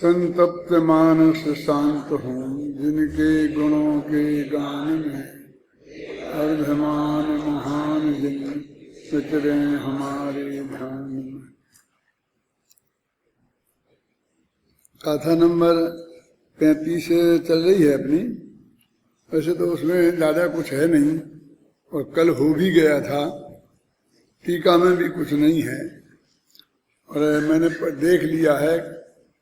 संतप्त मानस शांत हूँ जिनके गुणों के गान में, अर्धमान महान जिन विचरे हमारे ध्यान में। कथा नंबर 35 चल रही है अपनी। वैसे तो उसमें ज़्यादा कुछ है नहीं और कल हो भी गया था। टीका में भी कुछ नहीं है और मैंने देख लिया है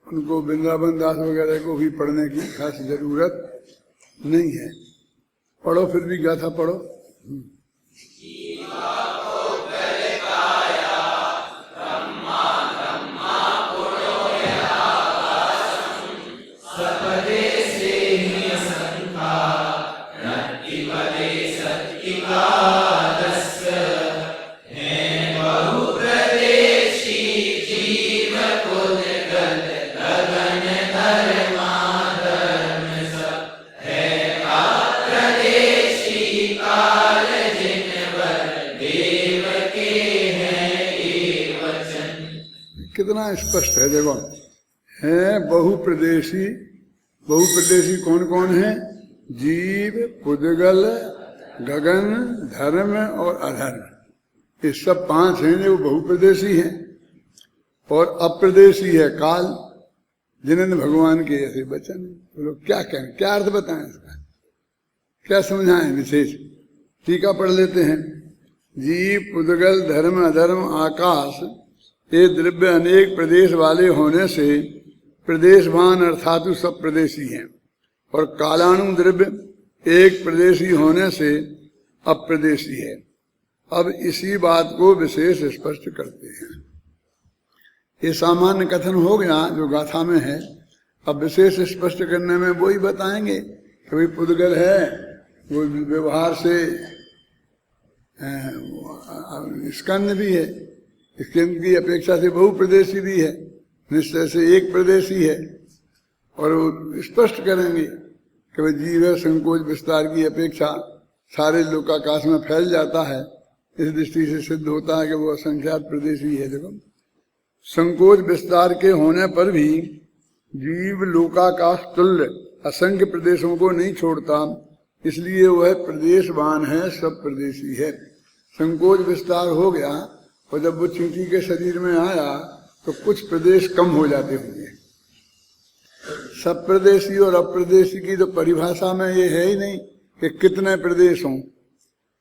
उनको वृंदावन दास वगैरह को भी पढ़ने की खास जरूरत नहीं है। पढ़ो फिर भी गाथा पढ़ो। कितना स्पष्ट है देखो, है बहुप्रदेशी। बहुप्रदेशी कौन कौन है? जीव, पुद्गल, गगन, धर्म और अधर्म। ये सब 5 हैं जो बहुप्रदेशी हैं। और अप्रदेशी है काल, जिन्होंने भगवान के ऐसे वचन। बोलो क्या कहें, क्या अर्थ बताएं इसका, क्या समझाएं विशेष। टीका पढ़ लेते हैं। जीव, पुद्गल, धर्म, अधर्म, आकाश ये द्रव्य अनेक प्रदेश वाले होने से प्रदेशवान अर्थात सब प्रदेशी हैं। और कालाणु द्रव्य एक प्रदेशी होने से अप्रदेशी है। अब इसी बात को विशेष स्पष्ट करते हैं। ये सामान्य कथन हो गया जो गाथा में है। अब विशेष स्पष्ट करने में वही बताएंगे कि भाई पुद्गल है, वो व्यवहार से स्कंद भी है, स्कंद की अपेक्षा से बहुप्रदेशी भी है, निश्चय से एक प्रदेशी है। और वो स्पष्ट करेंगे कि भाई जीव है, संकोच विस्तार की अपेक्षा सारे लोकाकाश में फैल जाता है। इस दृष्टि से सिद्ध होता है कि वो असंख्यात प्रदेशी है। देखो, संकोच विस्तार के होने पर भी जीव लोकाकाश तुल्य असंख्य प्रदेशों को नहीं छोड़ता, इसलिए वह प्रदेशवान है, सब प्रदेशी है। संकोच विस्तार हो गया और जब वो चींटी के शरीर में आया तो कुछ प्रदेश कम हो जाते होंगे। सब प्रदेशी और अप्रदेशी की तो परिभाषा में ये है ही नहीं कि कितने प्रदेश हों,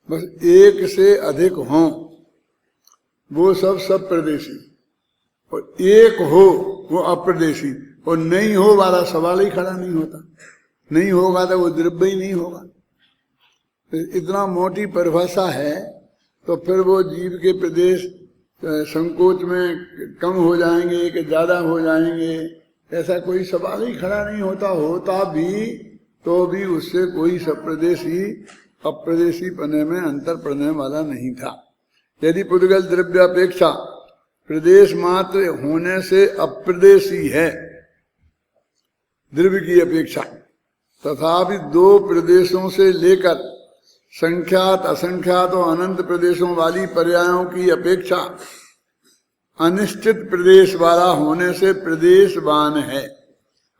बस एक से अधिक हों, वो सब प्रदेशी। और एक हो वो अप्रदेशी, और नहीं हो वाला सवाल ही खड़ा नहीं होता। नहीं होगा तो वो द्रव्य ही नहीं होगा। तो इतना मोटी परिभाषा है, तो फिर वो जीव के प्रदेश संकोच में कम हो जाएंगे कि ज्यादा हो जाएंगे, ऐसा कोई सवाल ही खड़ा नहीं होता। होता भी तो भी उससे कोई सप्रदेशी अप्रदेशी पने में अंतर पड़ने वाला नहीं था। यदि पुद्गल द्रव्य अपेक्षा प्रदेश मात्र होने से अप्रदेशी है द्रव्य की अपेक्षा, तथापि 2 प्रदेशों से लेकर संख्यात, असंख्यात और अनंत प्रदेशों वाली पर्यायों की अपेक्षा अनिश्चित प्रदेश वाला होने से प्रदेशवान है।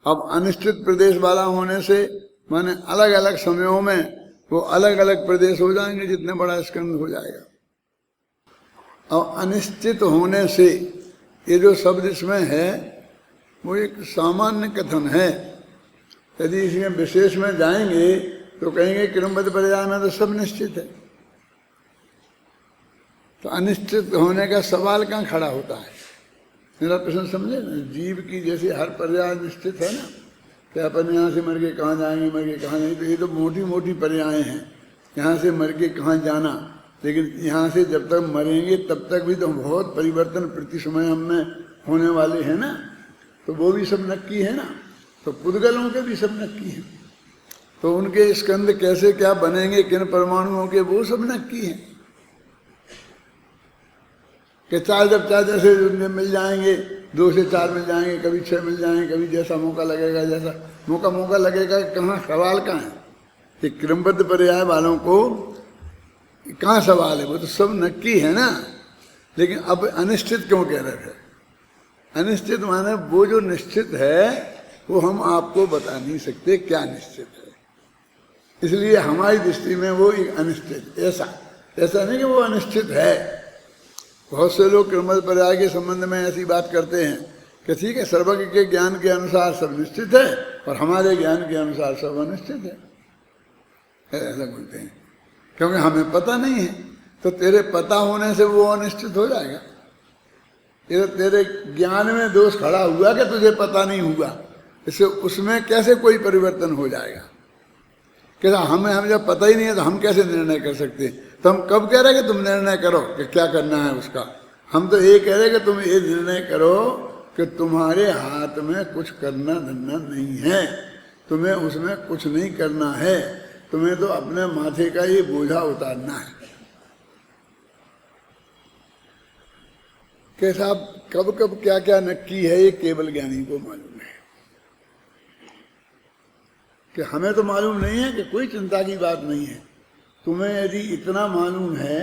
अब अनिश्चित प्रदेश वाला होने से माने अलग अलग समयों में वो अलग अलग प्रदेश हो जाएंगे, जितने बड़ा स्कंद हो जाएगा। और अनिश्चित होने से ये जो शब्द इसमें है वो एक सामान्य कथन है। यदि इसमें विशेष में जाएंगे तो कहेंगे क्रमबद्ध पर्याय में तो सब निश्चित है। तो अनिश्चित होने का सवाल कहाँ खड़ा होता है? मेरा प्रश्न समझे ना। जीव की जैसे हर पर्याय निश्चित है ना, कि अपन यहाँ से मर के कहाँ जाएंगे, मर के कहाँ नहीं, तो ये तो मोटी मोटी पर्याय हैं। यहाँ से मर के कहाँ जाना, लेकिन यहाँ से जब तक मरेंगे तब तक भी तो बहुत परिवर्तन प्रति समय हमें होने वाले हैं ना, तो वो भी सब नक्की है ना। तो पुद्गलों के भी सब नक्की है, तो उनके स्कंद कैसे क्या बनेंगे, किन परमाणुओं के, वो सब नक्की है। कि 4 जब 4 जैसे मिल जाएंगे, 2 से 4 मिल जाएंगे, कभी 6 मिल जाएंगे, कभी जैसा मौका लगेगा, जैसा मौका लगेगा। कहाँ सवाल कहाँ है? कि क्रमबद्ध पर्याय वालों को कहाँ सवाल है? वो तो सब नक्की है ना। लेकिन अब अनिश्चित क्यों कह रहे थे? अनिश्चित माने वो जो निश्चित है वो हम आपको बता नहीं सकते क्या निश्चित है, इसलिए हमारी दृष्टि में वो एक अनिश्चित, ऐसा नहीं कि वो अनिश्चित है। बहुत से लोग क्रमश पर्याय के संबंध में ऐसी बात करते हैं कि ठीक है सर्वज्ञ के ज्ञान के अनुसार सब निश्चित है और हमारे ज्ञान के अनुसार सब अनिश्चित है, ऐसा बोलते हैं। क्योंकि हमें पता नहीं है, तो तेरे पता होने से वो अनिश्चित हो जाएगा। ये तेरे ज्ञान में दोष खड़ा हुआ कि तुझे पता नहीं हुआ, इससे उसमें कैसे कोई परिवर्तन हो जाएगा? कैसा हमें जब पता ही नहीं है तो हम कैसे निर्णय कर सकते? तो हम कब कह रहे हैं कि तुम निर्णय करो कि क्या करना है उसका? हम तो ये कह रहे हैं कि तुम ये निर्णय करो कि तुम्हारे हाथ में कुछ करना धरना नहीं है, तुम्हें उसमें कुछ नहीं करना है, तुम्हें तो अपने माथे का ये बोझा उतारना है। कि साहब कब कब क्या क्या नक्की है ये केवल ज्ञानी को मालूम है, कि हमें तो मालूम नहीं है कि कोई चिंता की बात नहीं है। तुम्हें यदि इतना मालूम है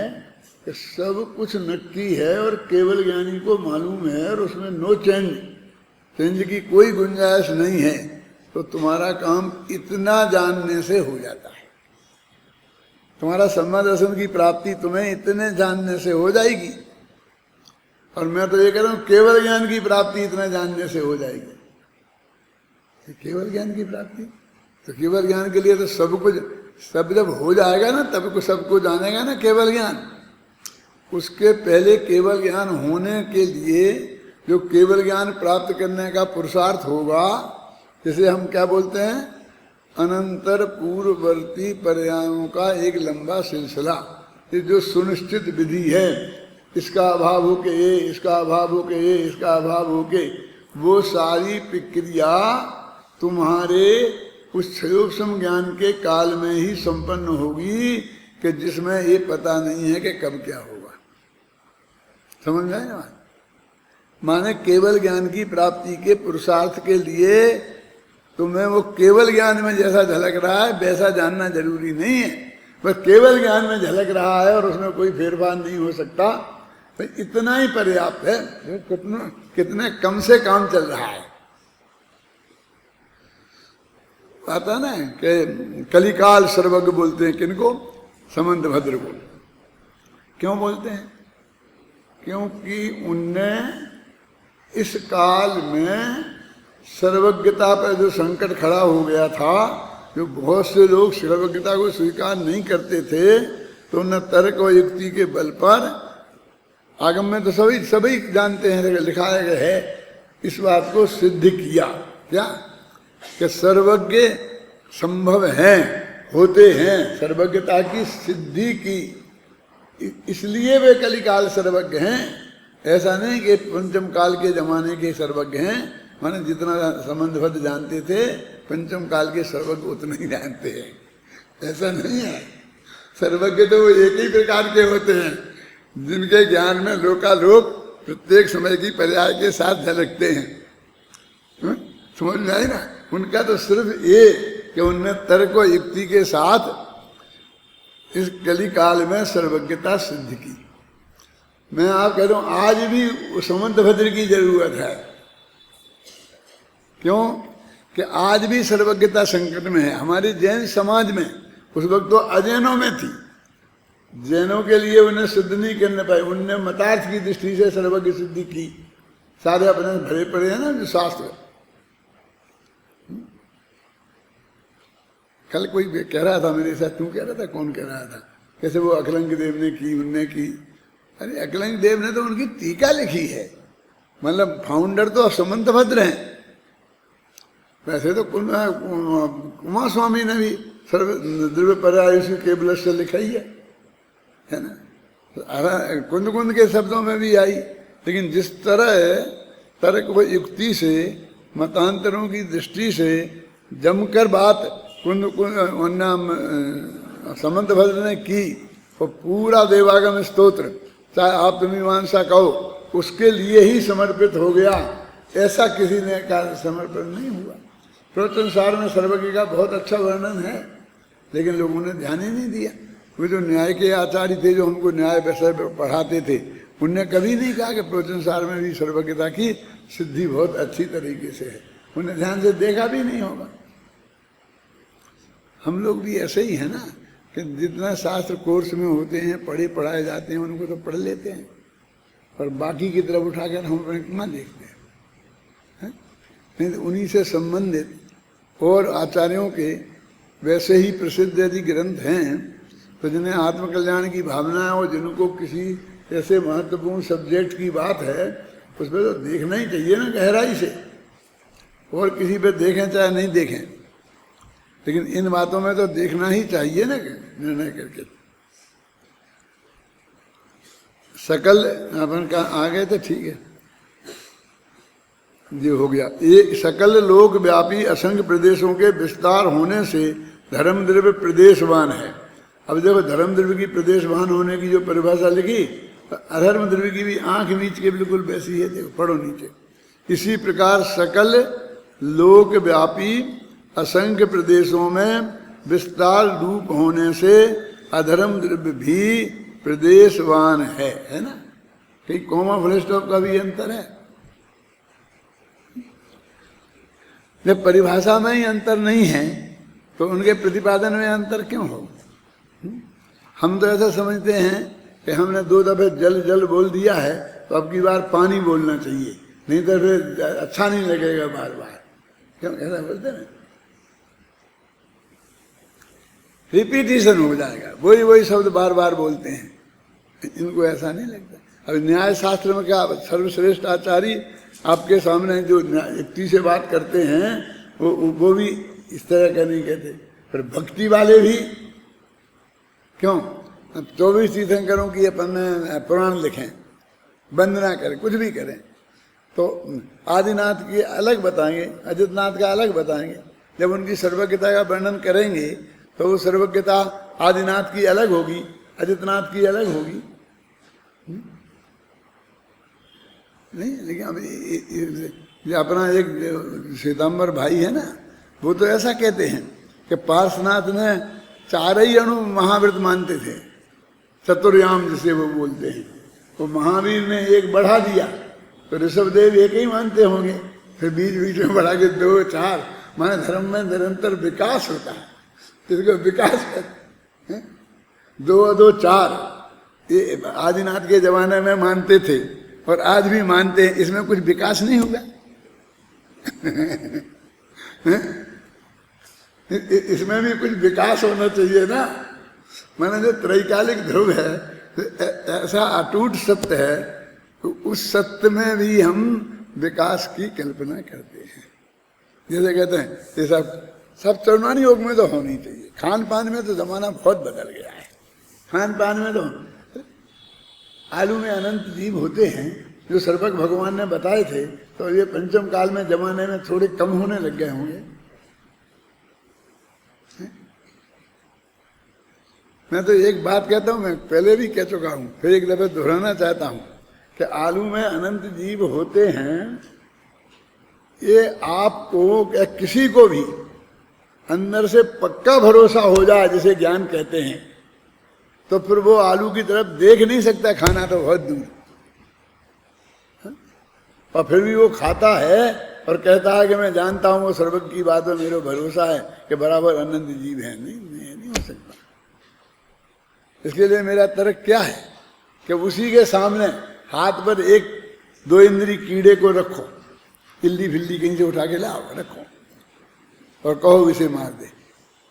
कि सब कुछ नक्की है और केवल ज्ञानी को मालूम है और उसमें नो चेंज की कोई गुंजाइश नहीं है, तो तुम्हारा काम इतना जानने से हो जाता है। तुम्हारा सम्मा दर्शन की प्राप्ति तुम्हें इतने जानने से हो जाएगी। और मैं तो ये कह रहा हूं केवल ज्ञान की प्राप्ति इतना जानने से हो जाएगी। केवल ज्ञान की प्राप्ति, तो केवल ज्ञान के लिए तो सब कुछ, सब जब हो जाएगा ना तब कुछ सबको जानेगा ना केवल ज्ञान। उसके पहले केवल ज्ञान होने के लिए जो केवल ज्ञान प्राप्त करने का पुरुषार्थ होगा, जैसे हम क्या बोलते हैं, अनंतर पूर्ववर्ती पर्यायों का एक लंबा सिलसिला, ये जो सुनिश्चित विधि है, इसका अभाव हो के ये, इसका अभाव हो के ये, इसका अभाव हो के, वो सारी प्रक्रिया तुम्हारे उस क्षयोपम ज्ञान के काल में ही संपन्न होगी कि जिसमें ये पता नहीं है कि कब क्या होगा। समझ में आए ना? माने केवल ज्ञान की प्राप्ति के पुरुषार्थ के लिए तुम्हें वो केवल ज्ञान में जैसा झलक रहा है वैसा जानना जरूरी नहीं है, बस केवल ज्ञान में झलक रहा है और उसमें कोई फेरफार नहीं हो सकता, तो इतना ही पर्याप्त है। कितने कम से काम चल रहा है। पता ना कि कलिकाल सर्वज्ञ बोलते हैं किनको? समंतभद्र को। क्यों बोलते हैं? क्योंकि उनने इस काल में सर्वज्ञता पर जो संकट खड़ा हो गया था, जो बहुत से लोग सर्वज्ञता को स्वीकार नहीं करते थे, तो उन्हें तर्क और युक्ति के बल पर, आगम में तो सभी जानते हैं, लिखाया गया है, इस बात को सिद्ध किया। क्या कि सर्वज्ञ संभव हैं, होते हैं, सर्वज्ञता की सिद्धि की, इसलिए वे कलिकाल सर्वज्ञ हैं। ऐसा नहीं कि पंचम काल के जमाने के सर्वज्ञ हैं, माने जितना संबंधबद्ध जानते थे पंचम काल के सर्वज्ञ उतना ही जानते हैं, ऐसा नहीं है। सर्वज्ञ तो वो एक ही प्रकार के होते हैं जिनके ज्ञान में लोकालोक प्रत्येक समय की पर्याय के साथ झलकते हैं। समझ में आई ना? उनका तो सिर्फ ये कि उनने तर्क और युक्ति के साथ इस कलिकाल में सर्वज्ञता सिद्ध की। मैं आप कह रहा हूं आज भी समंतभद्र की जरूरत है। क्यों? कि आज भी सर्वज्ञता संकट में है। हमारे जैन समाज में उस वक्त तो अजैनों में थी, जैनों के लिए उन्हें सिद्ध नहीं करने पाए, उनने मतार्थ की दृष्टि से सर्वज्ञ सिद्धि की। सारे अपने भरे पड़े हैं ना जो शास्त्र। कल कोई कह रहा था मेरे साथ, तू कह रहा था, कौन कह रहा था, कैसे वो अकलंग देव ने की, उनने की। अरे अकलंग देव ने तो उनकी टीका लिखी है, मतलब फाउंडर तो समंतभद्र हैं। वैसे तो कुमार स्वामी ने भी द्रव्य पर्याय केवल से लिखा ही है ना, कुंद कुंद के शब्दों में भी आई। लेकिन जिस तरह तर्क व युक्ति से, मतांतरों की दृष्टि से जमकर बात समंतभद्र ने की, वो पूरा देवागम स्तोत्र, चाहे आप मीमांसा कहो, उसके लिए ही समर्पित हो गया। ऐसा किसी ने का समर्पण नहीं हुआ। प्रवचन सार में सर्वज्ञ का बहुत अच्छा वर्णन है, लेकिन लोगों ने ध्यान ही नहीं दिया। वे जो न्याय के आचार्य थे, जो हमको न्याय विषय पढ़ाते थे, उनने कभी नहीं कहा कि प्रवचन सार में भी सर्वज्ञता की सिद्धि बहुत अच्छी तरीके से है, उन्हें ध्यान से देखा भी नहीं होगा। हम लोग भी ऐसे ही है ना कि जितना शास्त्र कोर्स में होते हैं, पढ़े पढ़ाए जाते हैं, उनको तो पढ़ लेते हैं, पर बाकी की तरफ उठाकर हम अपने कितना देखते हैं। नहीं तो उन्हीं से संबंधित और आचार्यों के वैसे ही प्रसिद्ध यदि ग्रंथ हैं तो जिन्हें आत्मकल्याण की भावना है और जिनको किसी ऐसे महत्वपूर्ण सब्जेक्ट की बात है उसमें तो देखना ही चाहिए ना गहराई से, और किसी पे देखें चाहे नहीं देखें, लेकिन इन बातों में तो देखना ही चाहिए ना निर्णय करके। सकल अपन का आ गए तो ठीक है, ये हो गया। ये सकल लोक व्यापी असंख्य प्रदेशों के विस्तार होने से धर्म द्रव्य प्रदेशवान है। अब देखो धर्म द्रव्य की प्रदेशवान होने की जो परिभाषा लिखी, अधर्म द्रव्य की भी आंख नीच के बिल्कुल वैसी है, देखो पढ़ो नीचे। इसी प्रकार सकल लोक व्यापी असंख्य प्रदेशों में विस्तार रूप होने से अधर्म द्रव्य भी प्रदेशवान है ना। कहीं कोमा फुल स्टॉप का भी अंतर है, जब परिभाषा में ही अंतर नहीं है तो उनके प्रतिपादन में अंतर क्यों हो। हम तो ऐसा समझते हैं कि हमने 2 दफे जल जल बोल दिया है तो अब की बार पानी बोलना चाहिए, नहीं तो फिर अच्छा नहीं लगेगा बार बार, क्यों ऐसा बोलते ना, रिपीटिशन हो जाएगा, वही वही शब्द बार बार बोलते हैं, इनको ऐसा नहीं लगता। अब न्याय शास्त्र में क्या, सर्वश्रेष्ठ आचार्य आपके सामने जो युक्ति से बात करते हैं वो भी इस तरह का नहीं कहते। फिर भक्ति वाले भी क्यों, 24 तीर्थंकरों की अपन पुराण लिखें, वंदना करें, कुछ भी करें, तो आदिनाथ की अलग बताएंगे, अजितनाथ का अलग बताएंगे। जब उनकी सर्वज्ञता का वर्णन करेंगे तो वो सर्वज्ञता आदिनाथ की अलग होगी, अजितनाथ की अलग होगी। नहीं, लेकिन अब ये अपना एक श्वेतांबर भाई है ना, वो तो ऐसा कहते हैं कि पार्श्वनाथ ने 4 ही अणु महाव्रत मानते थे, चतुर्याम जिसे वो बोलते हैं, वो महावीर ने 1 बढ़ा दिया तो ऋषभदेव 1 ही मानते होंगे, फिर बीच बीच में बढ़ा के 2 4, माने धर्म में निरंतर विकास होता है, इसको विकास कहते हैं। 2 2 4 ये आदिनाथ के जमाने में मानते थे और आज भी मानते हैं, इसमें कुछ विकास नहीं होगा। इसमें भी कुछ विकास होना चाहिए ना। माने जो त्रैकालिक ध्रुव है ऐसा अटूट सत्य है, तो उस सत्य में भी हम विकास की कल्पना करते हैं। जैसे कहते हैं ये सब चरणानी योग में तो होनी चाहिए, खान पान में तो जमाना बहुत बदल गया है। खान पान में तो आलू में अनंत जीव होते हैं जो सर्वज्ञ भगवान ने बताए थे, तो ये पंचम काल में जमाने में थोड़े कम होने लग गए होंगे। मैं तो एक बात कहता हूं, मैं पहले भी कह चुका हूं, फिर एक दफे दोहराना चाहता हूं कि आलू में अनंत जीव होते हैं, ये आपको या किसी को भी अंदर से पक्का भरोसा हो जाए, जिसे ज्ञान कहते हैं, तो फिर वो आलू की तरफ देख नहीं सकता, खाना तो बहुत दूर, और फिर भी वो खाता है और कहता है कि मैं जानता हूं वो सर्वज्ञ की बात में मेरा भरोसा है कि बराबर अनंत जीव है। नहीं हो सकता। इसके लिए मेरा तर्क क्या है कि उसी के सामने हाथ पर 1-2 इंद्री कीड़े को रखो, इल्ली फिल्ली कहीं से उठा के लाओ, रखो और कहो इसे मार दे,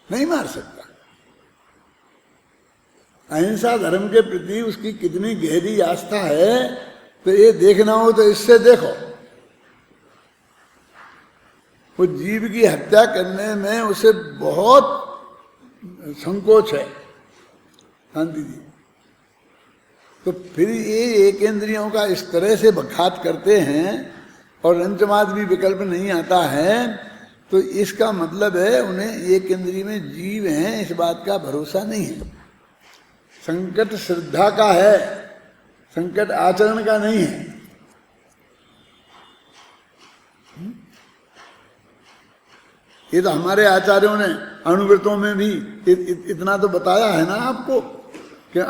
नहीं मार सकता। अहिंसा धर्म के प्रति उसकी कितनी गहरी आस्था है, तो ये देखना हो तो इससे देखो। वो जीव की हत्या करने में उसे बहुत संकोच है, शांति जी। तो फिर ये 1 इंद्रियों का इस तरह से बखात करते हैं और रंचमात भी विकल्प नहीं आता है, तो इसका मतलब है उन्हें 1 इंद्रिय में जीव हैं इस बात का भरोसा नहीं है। संकट श्रद्धा का है, संकट आचरण का नहीं है। ये तो हमारे आचार्यों ने अणुव्रतों में भी इतना तो बताया है ना आपको कि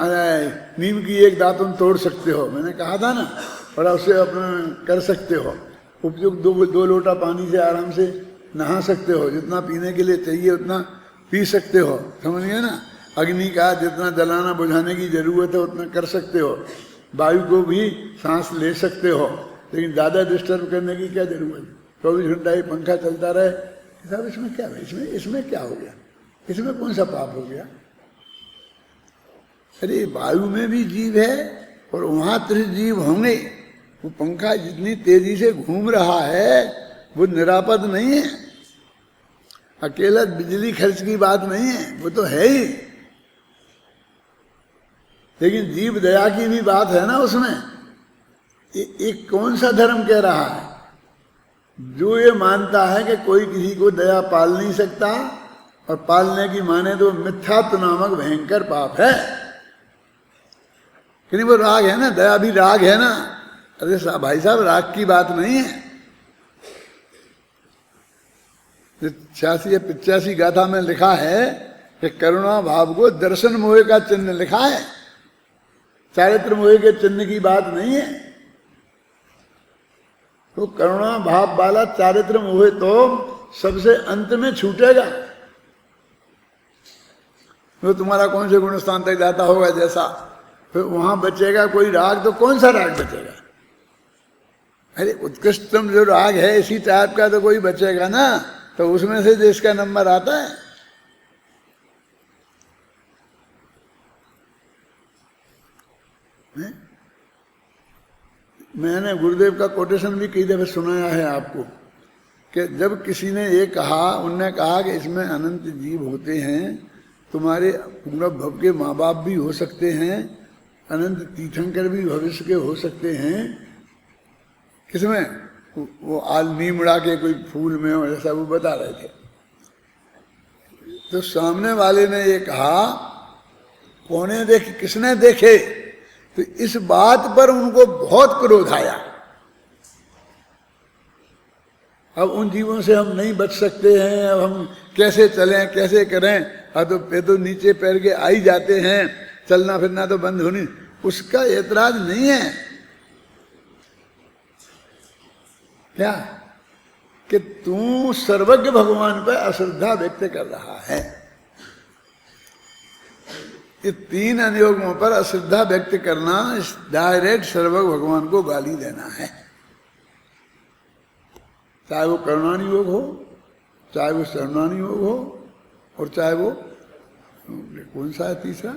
नीम की 1 दातुन तोड़ सकते हो, मैंने कहा था ना, और उससे अपना कर सकते हो। उपयुक्त 2 लोटा पानी से आराम से नहा सकते हो, जितना पीने के लिए चाहिए उतना पी सकते हो, समझ गए ना। अग्नि का जितना जलाना बुझाने की जरूरत है उतना कर सकते हो, वायु को भी सांस ले सकते हो, लेकिन ज़्यादा डिस्टर्ब करने की क्या जरूरत है। 24 घंटा ही पंखा चलता रहे, साहब इसमें क्या है, इसमें क्या हो गया, इसमें कौन सा पाप हो गया। अरे वायु में भी जीव है और वहां 30 जीव होंगे। वो पंखा जितनी तेजी से घूम रहा है वो निरापद नहीं है, अकेला बिजली खर्च की बात नहीं है, वो तो है ही, लेकिन जीव दया की भी बात है ना उसमें। एक कौन सा धर्म कह रहा है जो ये मानता है कि कोई किसी को दया पाल नहीं सकता, और पालने की माने तो मिथ्यात्व नामक भयंकर पाप है। कि नहीं, वो राग है ना, दया भी राग है ना। अरे भाई साहब, राग की बात नहीं है। 86 या 85 गाथा में लिखा है कि करुणा भाव को दर्शन मोह का चिन्ह लिखा है, चारित्र मोह के चिन्ह की बात नहीं है। तो करुणा भाव वाला चारित्र मोह तो सबसे अंत में छूटेगा। तो तुम्हारा कौन से गुण स्थान तक जाता होगा जैसा, फिर वहां बचेगा कोई राग, तो कौन सा राग बचेगा। अरे उत्कृष्टतम जो राग है इसी टाइप का तो कोई बचेगा ना, तो उसमें से जिसका नंबर आता है। मैंने गुरुदेव का कोटेशन भी कई दफे सुनाया है आपको कि जब किसी ने ये कहा, उनने कहा कि इसमें अनंत जीव होते हैं, तुम्हारे पूर्व भव के माँ बाप भी हो सकते हैं, अनंत तीर्थंकर भी भविष्य के हो सकते हैं। किसमें? वो आल नीमड़ा के कोई फूल में हो, ऐसा वो बता रहे थे। तो सामने वाले ने ये कहा, कौने देखे, किसने देखे? तो इस बात पर उनको बहुत क्रोध आया। अब उन जीवों से हम नहीं बच सकते हैं, अब हम कैसे चलें, कैसे करें, अब तो पे तो नीचे पैर के आ ही जाते हैं, चलना फिरना तो बंद होनी। उसका एतराज नहीं है क्या कि तू सर्वज्ञ भगवान पर अश्रद्धा व्यक्त कर रहा है। ये 3 अनुयोगों पर अश्रद्धा व्यक्त करना इस डायरेक्ट सर्वज्ञ भगवान को गाली देना है। चाहे वो करुणानि योग हो, चाहे वो शरणानि योग हो, और चाहे वो कौन सा है तीसरा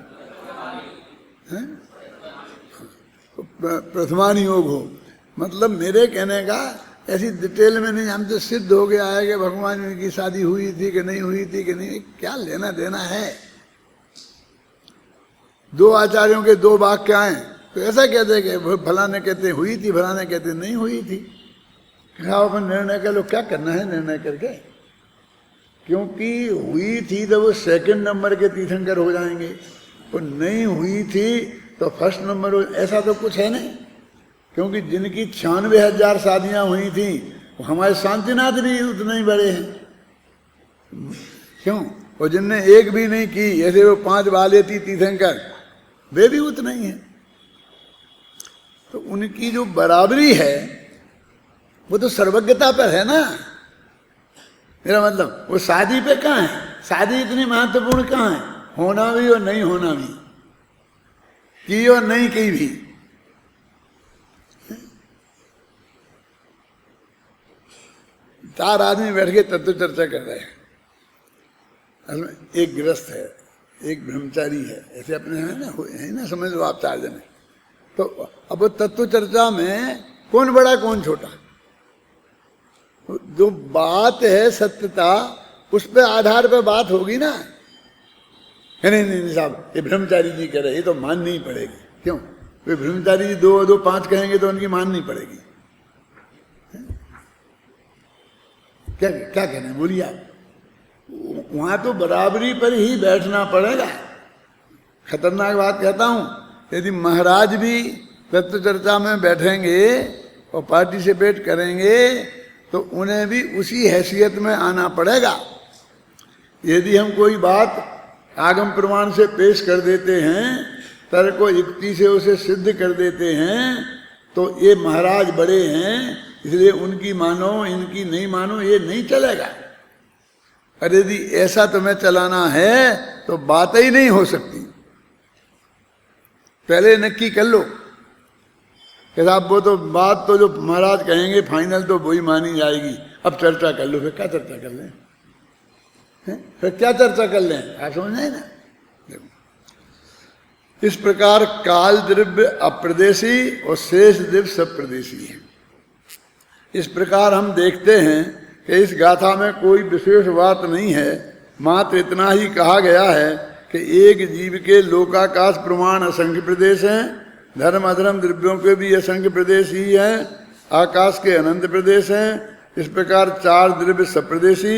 है, प्रथमानि योग हो। मतलब मेरे कहने का ऐसी डिटेल में नहीं, हम तो सिद्ध हो गया है कि भगवान की शादी हुई थी कि नहीं हुई थी कि नहीं, क्या लेना देना है। 2 आचार्यों के 2 वाक्य आए तो ऐसा कहते कि फलाने कहते हुई थी, फलाने कहते नहीं हुई थी। अपन निर्णय कर लो, क्या करना है निर्णय करके, क्योंकि हुई थी तो वो 2nd नंबर के तीर्थंकर हो जाएंगे, और नहीं हुई थी तो 1st नंबर हो, ऐसा तो कुछ है नहीं। क्योंकि जिनकी 96,000 शादियां हुई थी, हमारे शांतिनाथ भी उतने ही बड़े हैं, क्यों? और जिनने एक भी नहीं की, ऐसे वो 5 वाले थी तीर्थंकर, वे भी उतने ही हैं। तो उनकी जो बराबरी है वो तो सर्वज्ञता पर है ना। मेरा मतलब वो शादी पे कहाँ है, शादी इतनी महत्वपूर्ण कहाँ है, होना भी और नहीं होना भी, की और नहीं की भी। चार आदमी बैठ के तत्व चर्चा कर रहे हैं, एक गृहस्थ है, एक ब्रह्मचारी है, ऐसे अपने है ना समझ लो आप 4 जने। तो अब वो तत्व चर्चा में कौन बड़ा कौन छोटा, जो बात है सत्यता, उस पे आधार पे बात होगी ना। नहीं साहब ये ब्रह्मचारी जी कह रहे, ये तो माननी ही पड़ेगी। क्यों? वे ब्रह्मचारी जी 2 और 2 5 कहेंगे तो उनकी माननी पड़ेगी। क्या क्या कहना है, बोलिए आप। वहां तो बराबरी पर ही बैठना पड़ेगा। खतरनाक बात कहता हूं, यदि महाराज भी तत्व चर्चा में बैठेंगे और पार्टिसिपेट करेंगे तो उन्हें भी उसी हैसियत में आना पड़ेगा। यदि हम कोई बात आगम प्रमाण से पेश कर देते हैं, तर्क को युक्ति से उसे सिद्ध कर देते हैं, तो ये महाराज बड़े हैं, इसलिए उनकी मानो इनकी नहीं मानो, ये नहीं चलेगा। अरे यदि ऐसा तुम्हें चलाना है तो बात ही नहीं हो सकती। पहले नक्की कर लो कि साहब वो तो बात तो जो महाराज कहेंगे फाइनल तो वही मानी जाएगी। अब चर्चा कर लो। फिर क्या चर्चा कर लें? फिर क्या चर्चा कर लें? आप समझ रहे ना? इस प्रकार काल द्रव्य अप्रदेशी और शेष द्रव्य सप्रदेशी है। इस प्रकार हम देखते हैं कि इस गाथा में कोई विशेष बात नहीं है, मात्र इतना ही कहा गया है कि एक जीव के लोकाकाश प्रमाण असंख्य प्रदेश हैं, धर्म अधर्म द्रव्यों के भी असंख्य प्रदेश ही हैं, आकाश के अनंत प्रदेश हैं। इस प्रकार चार द्रव्य सप्रदेशी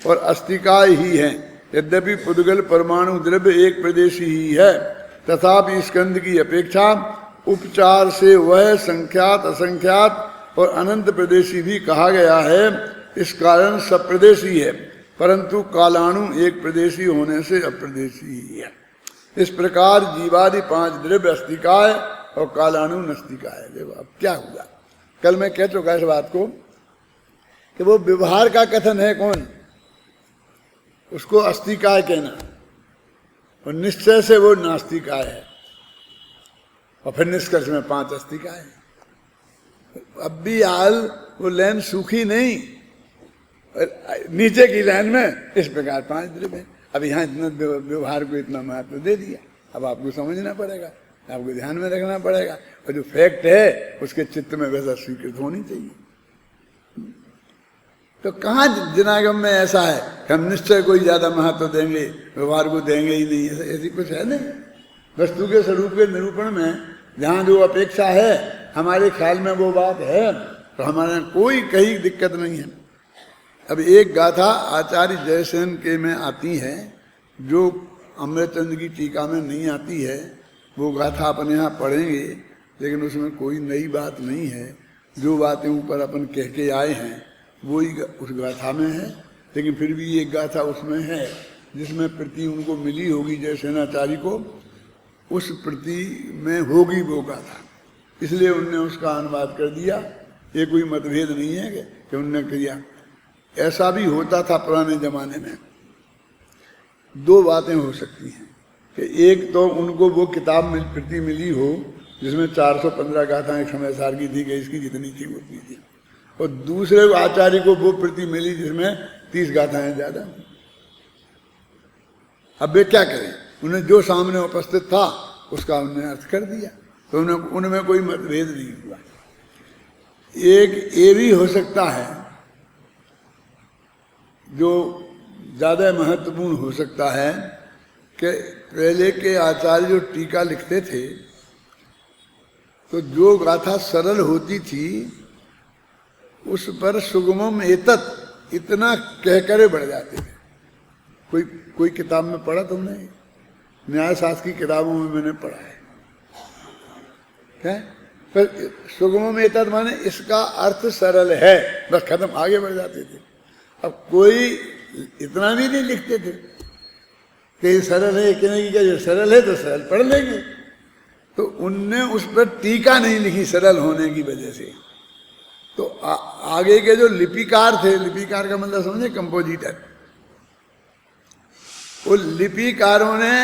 और अस्तिकाय ही हैं। यद्यपि पुद्गल परमाणु द्रव्य एक प्रदेशी ही है, तथापि स्कंद की अपेक्षा उपचार से वह संख्यात असंख्यात और अनंत प्रदेशी भी कहा गया है। इस कारण सप्रदेशी है, परंतु कालाणु एक प्रदेशी होने से अप्रदेशी ही है। इस प्रकार जीवादि पांच द्रव्य अस्तिकाय और कालाणु नस्तिकाय। देखो अब क्या हुआ, कल मैं कह चुका इस बात को कि वो व्यवहार का कथन है कौन, उसको अस्तिकाय कहना, और निश्चय से वो नास्तिकाय है, और फिर निष्कर्ष में पांच अस्तिकाय है। अब भी हाल वो लाइन सूखी नहीं, नीचे की लाइन में इस प्रकार पांच द्रव्य है। अब यहाँ इतना व्यवहार को इतना महत्व दे दिया, अब आपको समझना पड़ेगा, आपको ध्यान में रखना पड़ेगा, और जो फैक्ट है उसके चित्त में वैसा स्वीकृत होनी चाहिए। तो कहाँ जनागम में ऐसा है कि हम निश्चय को ही ज्यादा महत्व देंगे, व्यवहार को देंगे ही नहीं, ऐसी कुछ है नहीं। वस्तु के स्वरूप के निरूपण में जहाँ जो अपेक्षा है हमारे ख्याल में वो बात है, तो हमारे कोई कहीं दिक्कत नहीं है। अब एक गाथा आचार्य जयसेन के में आती है जो अमृतचंद की टीका में नहीं आती है, वो गाथा अपने यहाँ पढ़ेंगे, लेकिन उसमें कोई नई बात नहीं है। जो बातें ऊपर अपन कह के आए हैं वही उस गाथा में है, लेकिन फिर भी एक गाथा उसमें है जिसमें प्रति उनको मिली होगी जयसेनाचार्य को, उस प्रति में होगी वो गाथा, इसलिए उनने उसका अनुवाद कर दिया। ये कोई मतभेद नहीं है कि उनने किया, ऐसा भी होता था पुराने जमाने में। दो बातें हो सकती हैं कि एक तो उनको वो किताब में प्रति मिली हो जिसमें 415 गाथाएं समय सार की थी कि इसकी जितनी थी उतनी थी, और दूसरे आचार्य को वो प्रति मिली जिसमें 30 गाथाएं ज्यादा। अब वे क्या करें, उन्हें जो सामने उपस्थित था उसका उन्होंने अर्थ कर दिया, तो उनमें कोई मतभेद नहीं हुआ। एक ये भी हो सकता है जो ज्यादा महत्वपूर्ण हो सकता है कि पहले के आचार्य जो टीका लिखते थे तो जो गाथा सरल होती थी उस पर सुगमम एतत् इतना कहकर बढ़ जाते थे। कोई किताब में पढ़ा तुमने? न्याय शास्त्र की किताबों में मैंने पढ़ा है। क्या पर सुगमम एतत् माने इसका अर्थ सरल है, बस खत्म, आगे बढ़ जाते थे। अब कोई इतना भी नहीं लिखते थे कि सरल है कि नहीं, क्या जो सरल है तो सरल पढ़ लेंगे, तो उनने उस पर टीका नहीं लिखी सरल होने की वजह से। तो आगे के जो लिपिकार थे, लिपिकार का मतलब समझे कंपोजिटर, वो लिपिकारों ने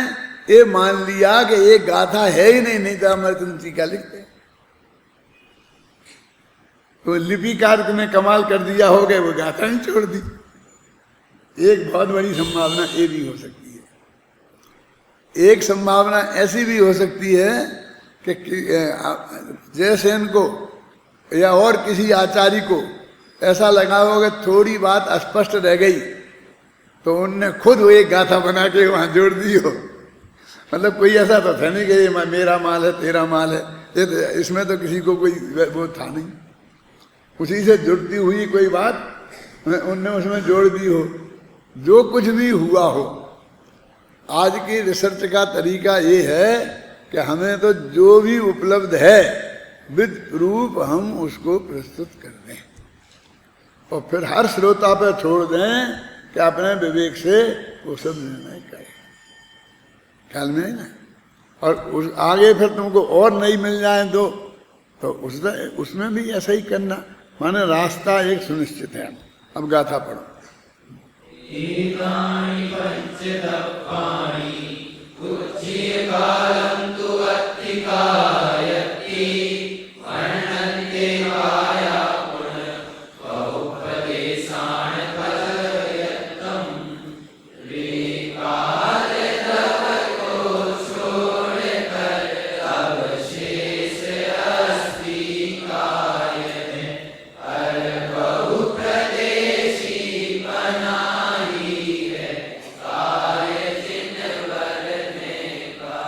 ये मान लिया कि ये गाथा है ही नहीं तो हमारे टीका लिखते। तो लिपिकार ने कमाल कर दिया हो गए, वो गाथा ही छोड़ दी। एक बहुत बड़ी संभावना ये भी हो सकती है। एक संभावना ऐसी भी हो सकती है कि जयसेन को या और किसी आचार्य को ऐसा लगा होगा थोड़ी बात अस्पष्ट रह गई, तो उनने खुद वो एक गाथा बना के वहां जोड़ दी हो। मतलब कोई ऐसा तो था नहीं कि मेरा माल है तेरा माल है, इसमें तो किसी को कोई वो था नहीं, उसी से जुड़ती हुई कोई बात उनने उसमें जोड़ दी हो। जो कुछ भी हुआ हो, आज की रिसर्च का तरीका ये है कि हमें तो जो भी उपलब्ध है विद प्रूफ हम उसको प्रस्तुत कर दें, और फिर हर श्रोता पर छोड़ दें कि अपने विवेक से वो सब निर्णय करें। ख्याल में है ना? और उस आगे फिर तुमको और नहीं मिल जाए तो उसमें भी ऐसा ही करना। माने रास्ता एक सुनिश्चित है। अब गाथा पढ़ो। एतानि पंचतत्त्वानि उच्यकालं तु अत्तिकायति वर्णन्ते काया पुनः बहुपदेशान् कथयन्तम् विकालतपकोशोणकर अवशेष अस्ति कायते अर बहुप्रदेशी बनाई है काय चिन्ह बरने का।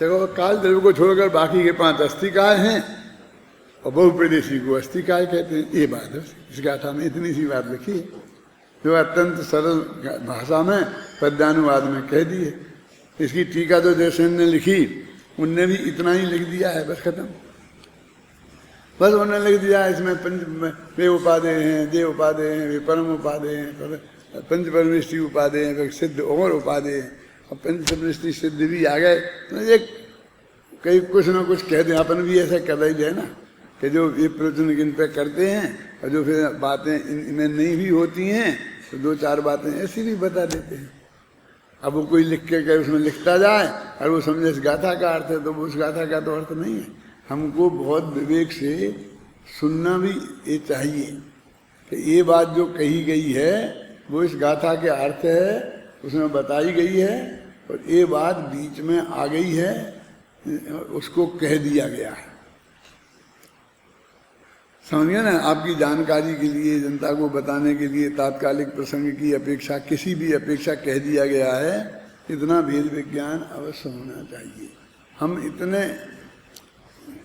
देखो काल द्रव्य को छोड़कर बाकी के 5 अस्थिकाय हैं और बहुप्रदेशी को अस्थिकाय कहते हैं। ये बात है इस गाथा में, इतनी सी बात लिखी है जो अत्यंत सरल भाषा में पद्यानुवाद में कह दी है। इसकी टीका जो जयसेन ने लिखी उनने भी इतना ही लिख दिया है, बस खत्म। बस उन्होंने लिख दिया इसमें वे उपादेय हैं, देव उपादेय हैं, वे परम उपादेय हैं, पंच परमेष्टि उपादेय हैं, सिद्ध और उपादेय हैं। अब पंच परमेष्टि सिद्ध भी आ गए तो ये कहीं कुछ ना कुछ कह दें। अपन भी ऐसा कर रही है ना कि जो ये प्रवचन इन पे करते हैं और जो फिर बातें इनमें नहीं भी होती हैं तो 2-4 बातें ऐसी भी बता देते हैं। अब वो कोई लिख के उसमें लिखता जाए और वो समझे इस गाथा का अर्थ है, तो वो उस गाथा का तो अर्थ नहीं है। हमको बहुत विवेक से सुनना भी ये चाहिए कि ये बात जो कही गई है वो इस गाथा के अर्थ है, उसमें बताई गई है, और ये बात बीच में आ गई है, उसको कह दिया गया है। समझिए ना, आपकी जानकारी के लिए, जनता को बताने के लिए तात्कालिक प्रसंग की अपेक्षा, किसी भी अपेक्षा कह दिया गया है। इतना भेद विज्ञान अवश्य होना चाहिए। हम इतने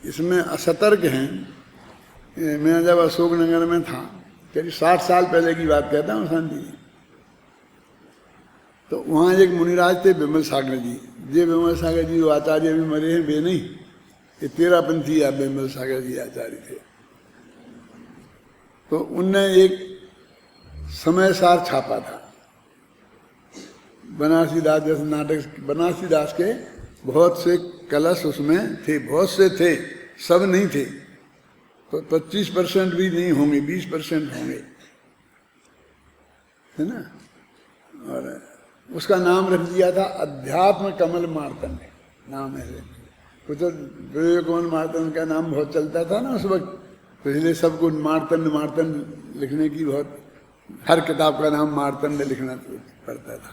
इसमें असतर्क हैं। मैं जब अशोकनगर में था, करीब 60 साल पहले की बात कहता हूँ शांति जी, तो वहाँ एक मुनिराज थे विमल सागर जी। ये विमल सागर जी जो आचार्य अभी मरे हैं, वे नहीं, ये 13 पंथी विमल सागर जी आचार्य थे। तो उनने एक समय सार छापा था। बनारसी दास जैसे नाटक, बनारसी दास के बहुत से कलश उसमें थे, बहुत से थे, सब नहीं थे। तो 25% भी नहीं होंगे, 20% होंगे, है ना। और उसका नाम रख दिया था अध्यात्म कमल मार्तंड, नाम है। वो तो विवेक कमल मार्तंड का नाम बहुत चलता था ना उस वक्त, तो इसलिए सबको मार्तंड मार्तंड लिखने की बहुत, हर किताब का नाम मार्तंड लिखना पड़ता था।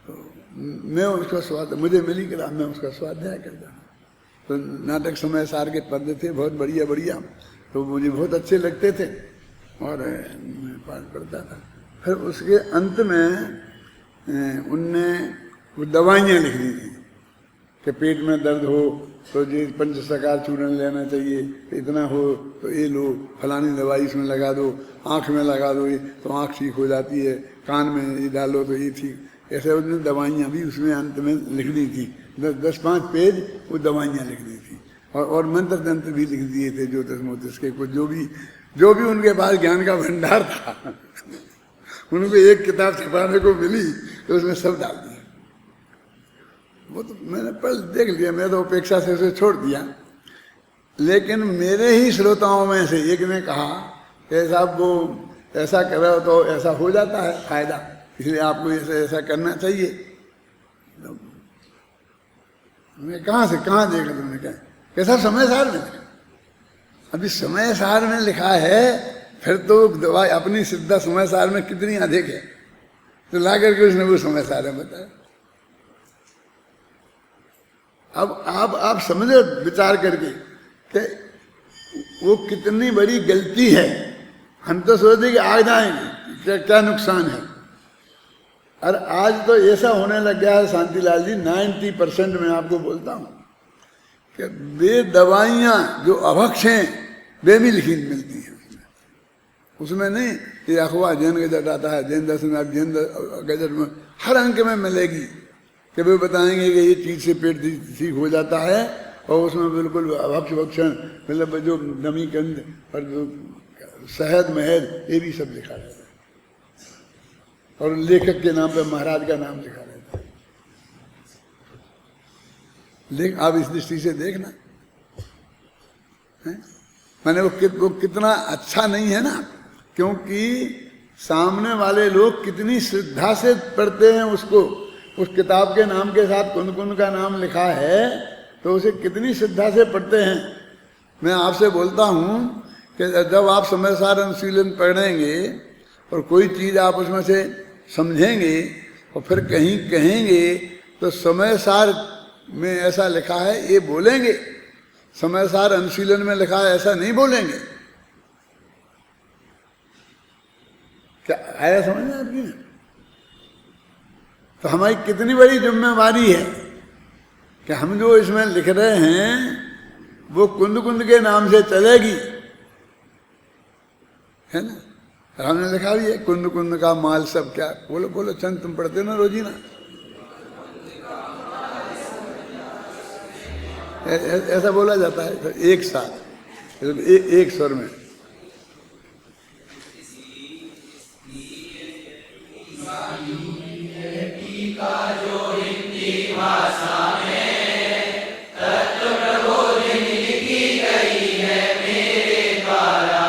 तो मैं उसका स्वाद, मुझे मिली किताब, मैं उसका स्वाध्याय करता था। तो नाटक समय सार के पद थे बहुत बढ़िया बढ़िया, तो मुझे बहुत अच्छे लगते थे और मैं पाठ करता था। फिर उसके अंत में उनने वो दवाइयाँ लिख दी थी कि पेट में दर्द हो तो ये पंचसकार चूर्ण लेना चाहिए, इतना हो तो ये लो, फलानी दवाई इसमें लगा दो, आँख में लगा दो ये तो आँख ठीक हो जाती है, कान में ये डालो तो ये ठीक। ऐसे उन्होंने दवाइयाँ भी उसमें अंत में लिख दी थी। 10-5 पेज वो दवाइयाँ लिख दी थी, और मंत्र तंत्र भी लिख दिए थे, ज्योतिष मोतिष के कुछ जो भी उनके पास ज्ञान का भंडार था। उनको एक किताब छपाने को मिली तो उसमें सब डाल दिया। वो तो मैंने पढ़ देख लिया, मैं तो उपेक्षा से उसे छोड़ दिया। लेकिन मेरे ही श्रोताओं में से एक ने कहा कि साहब वो ऐसा करो तो ऐसा हो जाता है फायदा, इसलिए आपको ऐसा करना चाहिए। तो मैं कहाँ देखा तुमने, कहा कैसा समय सार में। अभी समय सार में लिखा है, फिर तो दवाई अपनी सिद्धा समय सार में कितनी अधिक है, तो ला करके उसने वो समय सार में बताया। अब आप समझो विचार करके कि वो कितनी बड़ी गलती है। हम तो सोचते कि आ जाएंगे, क्या नुकसान है। और आज तो ऐसा होने लग गया है शांतिलाल जी, 90% मैं आपको बोलता हूँ कि वे दवाइयाँ जो अभक्ष हैं वे भी लिखी मिलती हैं उसमें नहीं। ये अखबार जैन गजट आता है, जैन दर्शन, आप जैन गजट में हर अंक में मिलेगी कि वे बताएंगे कि ये चीज़ से पेट ठीक हो जाता है, और उसमें बिल्कुल अभक्ष भक्षण, मतलब जो नमीकंद और जो शहद महद ये भी सब लिखा रहता है, और लेखक के नाम पे महाराज का नाम लिखा रहता है। लेकिन आप इस दृष्टि से देखना है, माने वो कितना अच्छा नहीं है ना, क्योंकि सामने वाले लोग कितनी श्रद्धा से पढ़ते हैं उसको। उस किताब के नाम के साथ कुंद कुंद का नाम लिखा है तो उसे कितनी श्रद्धा से पढ़ते हैं। मैं आपसे बोलता हूँ कि जब आप समय सार अनुशीलन पढ़ेंगे और कोई चीज़ आप उसमें से समझेंगे और फिर कहीं कहेंगे तो समय सार में ऐसा लिखा है ये बोलेंगे, समय सार अनुशीलन में लिखा है ऐसा नहीं बोलेंगे। क्या आया समझ में आपकी? तो हमारी कितनी बड़ी जिम्मेवारी है कि हम जो इसमें लिख रहे हैं वो कुंद कुंद के नाम से चलेगी, है ना। हमने लिखा भी है कुंद कुंद का माल सब क्या, बोलो बोलो चंद, तुम पढ़ते ना रोजी ना, ऐसा बोला जाता है तो एक साथ एक स्वर में। का जो हिंदी भाषा में तत्व प्रबोधिनी लिखी गई है मेरे द्वारा,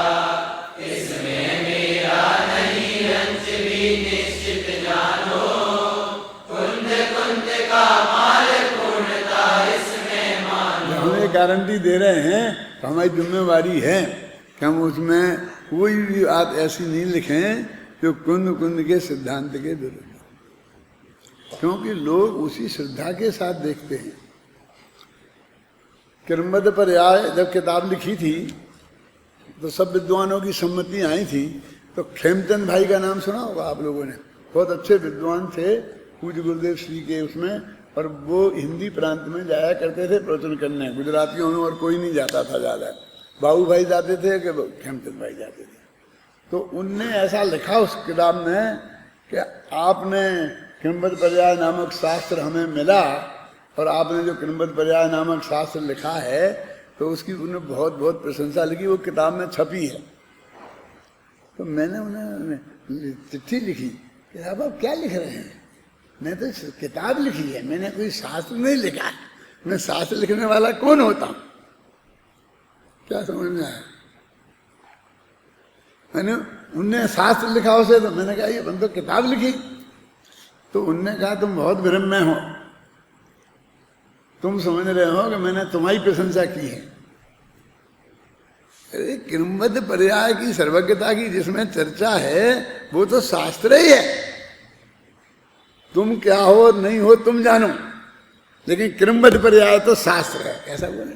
इसमें मेरा नहीं रंच भी निश्चित जानो, कुंद कुंद का माल पूर्णता इसमें मानो। हमें गारंटी दे रहे हैं तो हमारी जिम्मेवारी है कि हम उसमें कोई भी बात ऐसी नहीं लिखें जो कुंद कुंद के सिद्धांत के विरुद्ध, क्योंकि लोग उसी श्रद्धा के साथ देखते हैं। किरमद पर्याय जब किताब लिखी थी तो सब विद्वानों की सम्मति आई थी। तो खेमचंद भाई का नाम सुना होगा आप लोगों ने, बहुत अच्छे विद्वान थे पूज्य गुरुदेव श्री के उसमें, और वो हिंदी प्रांत में जाया करते थे प्रवचन करने। गुजरातियों में और कोई नहीं जाता था ज़्यादा, बाबू भाई जाते थे कि खेमचंद भाई जाते थे। तो उनने ऐसा लिखा उस किताब में कि आपने किरमद पर्याय नामक शास्त्र हमें मिला और आपने जो किरमद पर्याय नामक शास्त्र लिखा है तो उसकी उन्हें बहुत बहुत प्रशंसा लगी, वो किताब में छपी है। तो मैंने उन्हें चिट्ठी लिखी कि अब आप क्या लिख रहे हैं, मैं तो किताब लिखी है, मैंने कोई शास्त्र नहीं लिखा, मैं शास्त्र लिखने वाला कौन होता हूँ। क्या समझ में आया? मैंने उनने शास्त्र लिखा उसे, तो मैंने कहा ये बंद तो किताब लिखी। तो उनने कहा तुम बहुत विरम में हो, तुम समझ रहे हो कि मैंने तुम्हारी प्रशंसा की है। अरे किरमद पर्याय की सर्वज्ञता की जिसमें चर्चा है वो तो शास्त्र ही है, तुम क्या हो नहीं हो तुम जानो, लेकिन किरमद पर्याय तो शास्त्र है, ऐसा बोले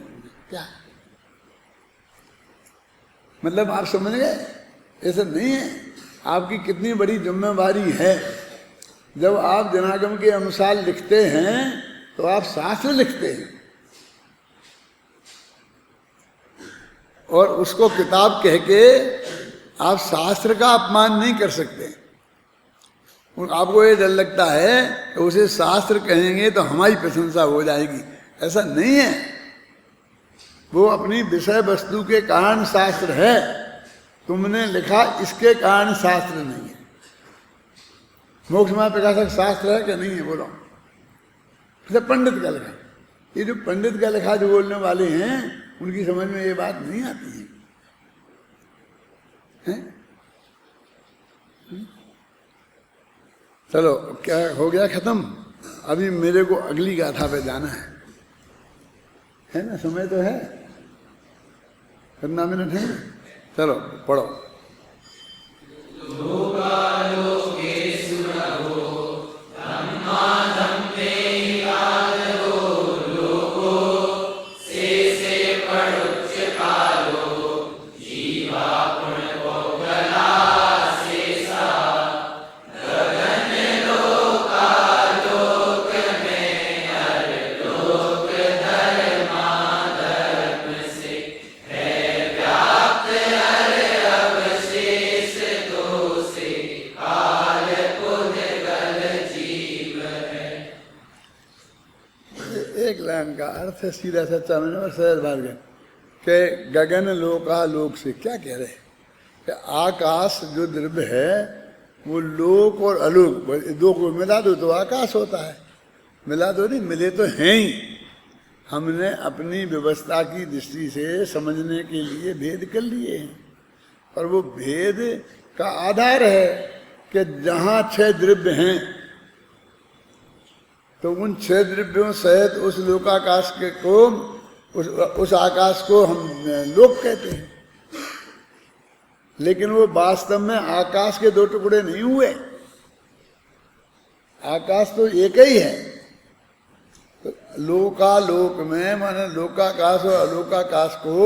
क्या? मतलब आप समझ गए? ऐसा नहीं है। आपकी कितनी बड़ी जिम्मेवारी है। जब आप जनागम के अनुसार लिखते हैं तो आप शास्त्र लिखते हैं और उसको किताब कह के आप शास्त्र का अपमान नहीं कर सकते। आपको ये डर लगता है कि उसे शास्त्र कहेंगे तो हमारी प्रशंसा हो जाएगी, ऐसा नहीं है। वो अपनी विषय वस्तु के कारण शास्त्र है, तुमने लिखा इसके कारण शास्त्र नहीं है। मोक्ष में प्रकाशक शास्त्र है कि नहीं है बोलो? पंडित का लिखा, ये जो पंडित का लिखा जो बोलने वाले हैं उनकी समझ में ये बात नहीं आती है? चलो क्या हो गया खत्म, अभी मेरे को अगली गाथा पे जाना है ना, समय तो है, कितना मिनट है? चलो पढ़ो। अर्थ सीधा सच्चा मैंने और सहज भाग के गगन लोकालोक से क्या कह रहे हैं कि आकाश जो द्रव्य है वो लोक और अलोक दो को मिला दो तो आकाश होता है, मिला दो नहीं, मिले तो हैं ही। हमने अपनी व्यवस्था की दृष्टि से समझने के लिए भेद कर लिए हैं। और वो भेद का आधार है कि जहां 6 द्रव्य हैं तो उन 6 द्रव्यों सहित उस लोकाकाश के को उस आकाश को हम लोक कहते हैं। लेकिन वो वास्तव में आकाश के 2 टुकड़े नहीं हुए, आकाश तो एक ही है। तो लोकालोक में माने लोकाकाश और अलोकाकाश को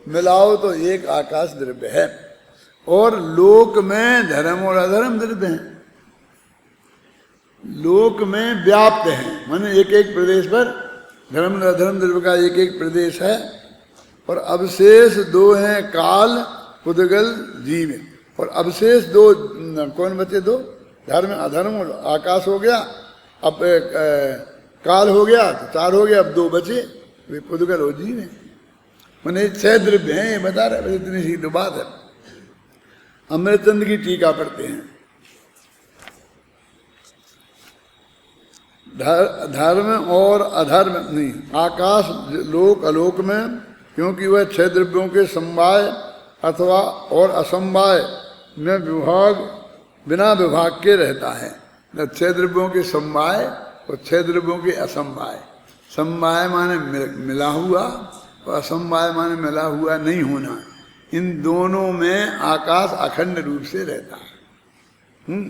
मिलाओ तो एक आकाश द्रव्य है। और लोक में धर्म और अधर्म द्रव्य हैं, लोक में व्याप्त हैं, माने एक एक प्रदेश पर धर्म और अधर्म द्रव्य का एक एक प्रदेश है। और अवशेष 2 हैं, काल पुद्गल जीव। और अवशेष 2 कौन बचे? 2 धर्म अधर्म और आकाश हो गया, अब काल हो गया तो 4 हो गया, अब 2 बचे, वे पुद्गल और जीव है। मैंने 6 द्रव्य हैं ये बता रहे, इतनी सी तो बात है। अमृतचंद की टीका पढ़ते हैं। धर्म और अधर्म नहीं, आकाश लोक अलोक में, क्योंकि वह 6 द्रव्यों के समवाय अथवा और असमवाय में विभाग बिना विभाग के रहता है। 6 द्रव्यों के समवाय और 6 द्रव्यों के असमवाय। समवाय माने मिला हुआ और असमवाय माने मिला हुआ नहीं होना। इन दोनों में आकाश अखंड रूप से रहता है।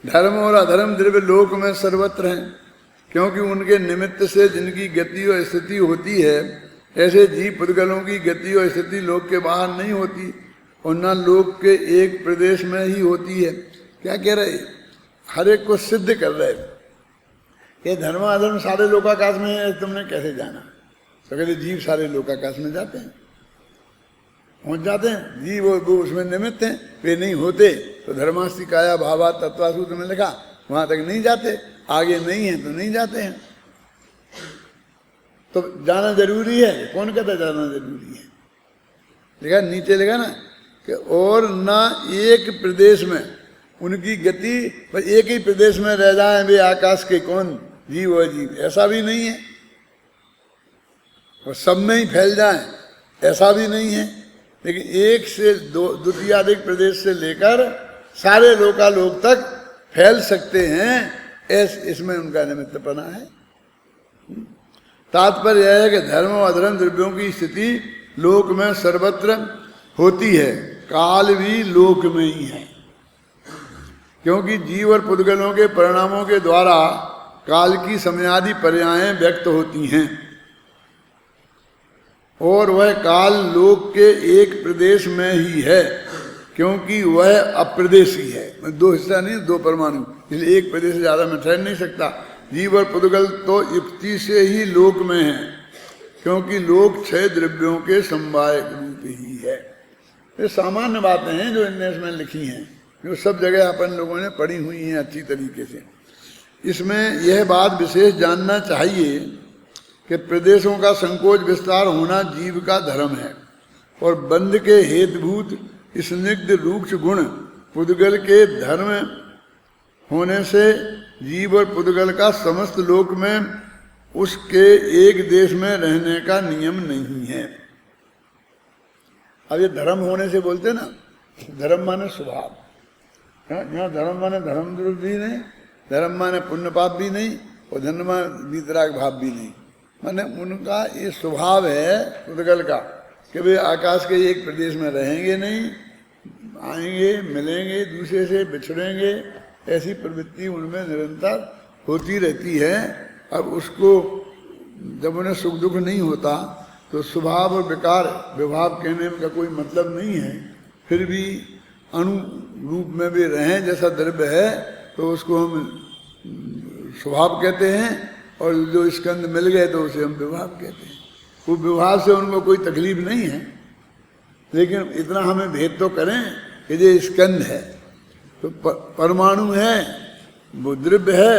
धर्म और अधर्म द्रव्य लोक में सर्वत्र हैं, क्योंकि उनके निमित्त से जिनकी गति और स्थिति होती है, ऐसे जीव पुद्गलों की गति और स्थिति लोक के बाहर नहीं होती और न लोक के एक प्रदेश में ही होती है। क्या कह रहे? हर एक को सिद्ध कर रहे ये धर्म अधर्म सारे लोकाकाश में है, तुमने कैसे जाना? तो कहते जीव सारे लोकाकाश में जाते हैं, पहुंच जाते हैं। जीव वो उसमें निमित्त हैं, वे नहीं होते तो धर्मास्ति काया भावा तत्वासूत्र में लिखा वहां तक नहीं जाते, आगे नहीं है तो नहीं जाते हैं। तो जाना जरूरी है, कौन कहता जाना जरूरी है? लिखा नीचे लिखा ना कि और ना एक प्रदेश में उनकी गति, पर एक ही प्रदेश में रह जाए वे आकाश के कौन जीव और जीव, ऐसा भी नहीं है। और सब में ही फैल जाए ऐसा भी नहीं है। लेकिन एक से द्वितीयाधिक प्रदेश से लेकर सारे लोकालोक तक फैल सकते हैं, इसमें उनका निमित्तपना है। तात्पर्य यह है कि धर्म और अधर्म द्रव्यों की स्थिति लोक में सर्वत्र होती है, काल भी लोक में ही है, क्योंकि जीव और पुद्गलों के परिणामों के द्वारा काल की समयादि पर्यायें व्यक्त होती हैं। और वह काल लोक के एक प्रदेश में ही है, क्योंकि वह अप्रदेशी है। 2 हिस्सा नहीं, 2 परमाणु, इसलिए एक प्रदेश से ज्यादा में ठहर नहीं सकता। जीव और पुद्गल तो युक्ति से ही लोक में है, क्योंकि लोक 6 द्रव्यों के समवाय रूप ही है। ये सामान्य बातें हैं जो इनने इसमें लिखी हैं, जो सब जगह अपन लोगों ने पढ़ी हुई हैं अच्छी तरीके से। इसमें यह बात विशेष जानना चाहिए कि प्रदेशों का संकोच विस्तार होना जीव का धर्म है, और बंध के हेतुभूत स्निग्ध रूक्ष गुण पुद्गल के धर्म होने से जीव और पुद्गल का समस्त लोक में उसके एक देश में रहने का नियम नहीं है। अब ये धर्म होने से बोलते ना, धर्म माने स्वभाव, यहाँ धर्म माने धर्म भी नहीं, धर्म माने पुण्य पाप भी नहीं, और धर्म माने वितराग भाव भी नहीं। माने उनका ये स्वभाव है पुद्गल का कि वे आकाश के एक प्रदेश में रहेंगे नहीं, आएंगे मिलेंगे, दूसरे से बिछड़ेंगे, ऐसी प्रवृत्ति उनमें निरंतर होती रहती है। अब उसको जब उन्हें सुख दुख नहीं होता तो स्वभाव और विकार विभाव कहने का कोई मतलब नहीं है। फिर भी अणु रूप में भी रहें जैसा द्रव्य है तो उसको हम स्वभाव कहते हैं, और जो स्कंद मिल गए तो उसे हम विभाव कहते हैं। वो विभाव से उनको कोई तकलीफ नहीं है, लेकिन इतना हमें भेद तो करें कि ये स्कंद है तो परमाणु है, वो द्रव्य है,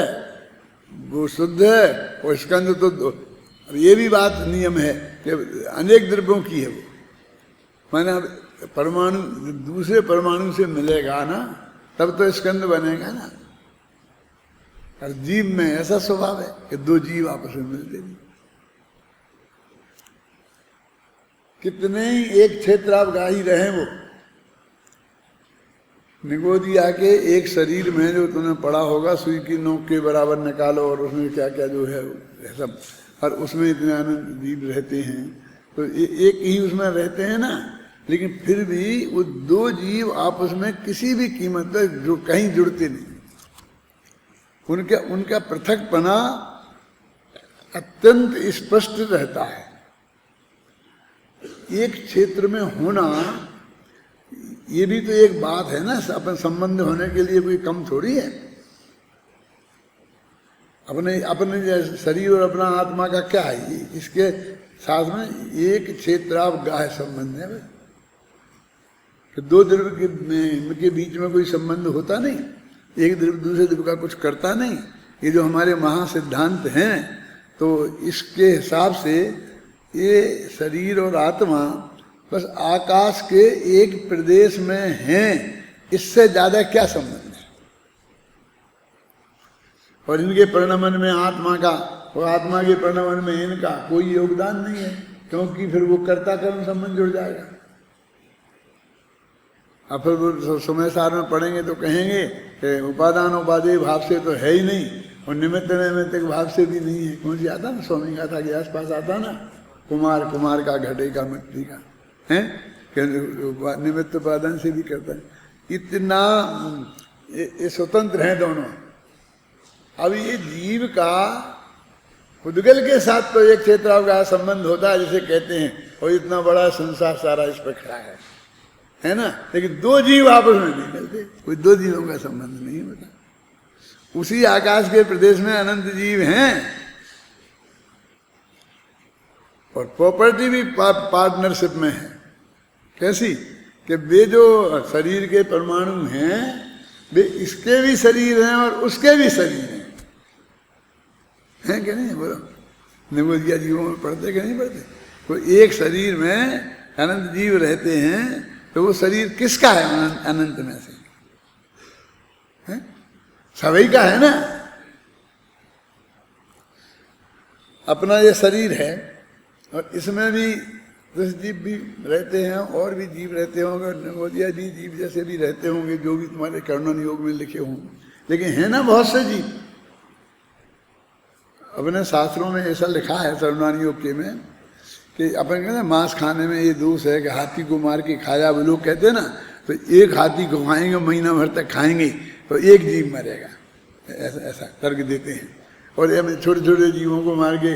वो शुद्ध है, और स्कंद तो ये भी बात नियम है कि अनेक द्रव्यों की है वो। माने अब परमाणु दूसरे परमाणु से मिलेगा ना तब तो स्कंद बनेगा ना। और जीव में ऐसा स्वभाव है कि 2 जीव आपस में मिलते नहीं, कितने ही एक क्षेत्र आप गा ही रहे, वो निगोदिया के एक शरीर में जो तुमने पढ़ा होगा, सुई की नोक के बराबर निकालो और उसमें क्या क्या जो है सब, और उसमें इतने आनंद जीव रहते हैं, तो एक ही उसमें रहते हैं ना, लेकिन फिर भी वो दो जीव आपस में किसी भी कीमत पर जो कहीं जुड़ते नहीं, उनका पृथकपना अत्यंत स्पष्ट रहता है। एक क्षेत्र में होना ये भी तो एक बात है ना, अपन संबंध होने के लिए कोई कम थोड़ी है। अपने शरीर और अपना आत्मा का क्या है, इसके साथ में एक क्षेत्र आप गाय संबंध है, कि दो द्रव्य के बीच में कोई संबंध होता नहीं, एक द्रव्य दूसरे द्रव्य का कुछ करता नहीं। ये जो हमारे महासिद्धांत हैं, तो इसके हिसाब से ये शरीर और आत्मा बस आकाश के एक प्रदेश में हैं, इससे ज्यादा क्या संबंध है। और इनके परिणमन में आत्मा का और आत्मा के परिणमन में इनका कोई योगदान नहीं है, क्योंकि फिर वो कर्ता कर्म संबंध जुड़ जाएगा। अब फिर वो समय सार में पढ़ेंगे तो कहेंगे कि उपादान उपादेय भाव से तो है ही नहीं, और निमित्त नैमित्तिक भाव से भी नहीं है। कौन सी आता ना, स्वामी गाथा के आसपास आता ना, कुमार का घटे का मिट्टी का है, निमित्त उपादान से भी करता है। इतना ये स्वतंत्र हैं दोनों। अब ये जीव का उद्गल के साथ तो एक क्षेत्र का संबंध होता है, जिसे कहते हैं, और इतना बड़ा संसार सारा इस पर खड़ा है ना, लेकिन दो जीव आपस में नहीं मिलते, कोई दो जीवों का संबंध नहीं होता। उसी आकाश के प्रदेश में अनंत जीव हैं, और प्रॉपर्टी भी पार्टनरशिप में है। कैसी कि वे जो शरीर के परमाणु हैं, वे इसके भी शरीर हैं और उसके भी शरीर हैं कि नहीं? बोलो, निगोदिया जीवों में पढ़ते कि नहीं पढ़ते? कोई एक शरीर में अनंत जीव रहते हैं, तो वो शरीर किसका है अनंत में से? सभी का है ना। अपना ये शरीर है, और इसमें भी 10 जीव भी रहते हैं, और भी जीव रहते होंगे, निगोदिया जी जीव जैसे भी रहते होंगे, जो भी तुम्हारे कर्णन योग में लिखे होंगे, लेकिन है ना बहुत से जीव। अपने शास्त्रों में ऐसा लिखा है सर्वनानी योग के में, कि अपन कहते हैं मांस खाने में ये दोष है कि हाथी को मार के खाया, वो लोग कहते हैं ना, तो एक हाथी को खाएंगे, महीना भर तक खाएंगे तो एक जीव मरेगा, ऐसा तर्क देते हैं। और ये छोटे छोटे जीवों को मार के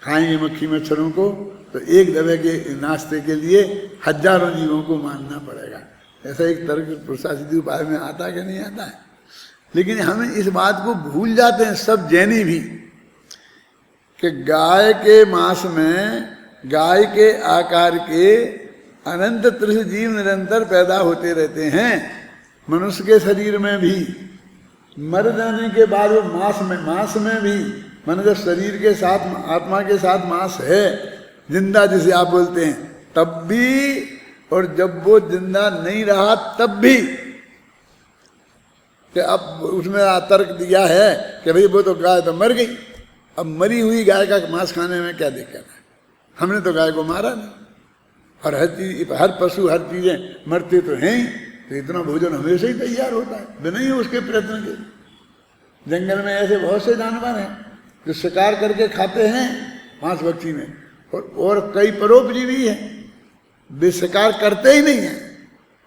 खाएंगे, मक्खी मच्छरों को, तो एक दफे के नाश्ते के लिए हजारों जीवों को मारना पड़ेगा। ऐसा एक तर्क प्रशासित उपाय में आता कि नहीं आता है। लेकिन हमें इस बात को भूल जाते हैं सब जैनी भी, कि गाय के मांस में गाय के आकार के अनंत त्रिश जीव निरंतर पैदा होते रहते हैं। मनुष्य के शरीर में भी मर जाने के बाद वो मांस में भी, माने जब शरीर के साथ आत्मा के साथ मांस है, जिंदा जिसे आप बोलते हैं, तब भी, और जब वो जिंदा नहीं रहा तब भी, कि अब उसमें तर्क दिया है कि भाई वो तो गाय तो मर गई, अब मरी हुई गाय का मांस खाने में क्या दिक्कत है? हमने तो गाय को मारा नहीं। और हर चीज, हर पशु, हर चीजें मरते तो हैं ही, तो इतना भोजन हमेशा ही तैयार होता है बिना ही उसके प्रयत्न के। जंगल में ऐसे बहुत से जानवर हैं जो शिकार करके खाते हैं मांस भक्षी में, और कई परोपजीवी हैं, वे शिकार करते ही नहीं हैं,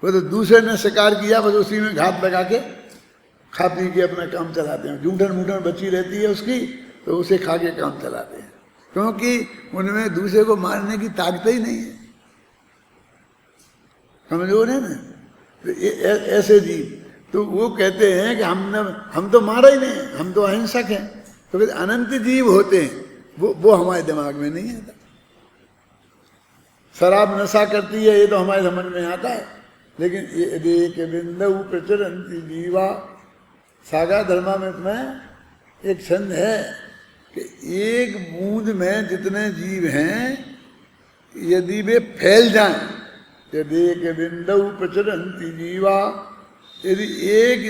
वो तो दूसरे ने शिकार किया बस उसी में घात लगा के खा पी के अपना काम चलाते हैं। जूठन मूठन बची रहती है उसकी, तो उसे खा के काम चलाते हैं, क्योंकि उनमें दूसरे को मारने की ताकत ही नहीं है। कमजोर है ना। तो ऐसे जीव, तो वो कहते हैं कि हम तो मारा ही नहीं, हम तो अहिंसक हैं। तो फिर अनंत जीव होते हैं, वो हमारे दिमाग में नहीं आता। शराब नशा करती है, ये तो हमारे समझ में आता है, लेकिन एक बिंदु प्रचरंती जीवा, सागा धर्मामृत में एक छंद है कि एक बूंद में जितने जीव हैं, यदि वे फैल जाएं, यदि एक बिंदु प्रचरंती जीवा, यदि एक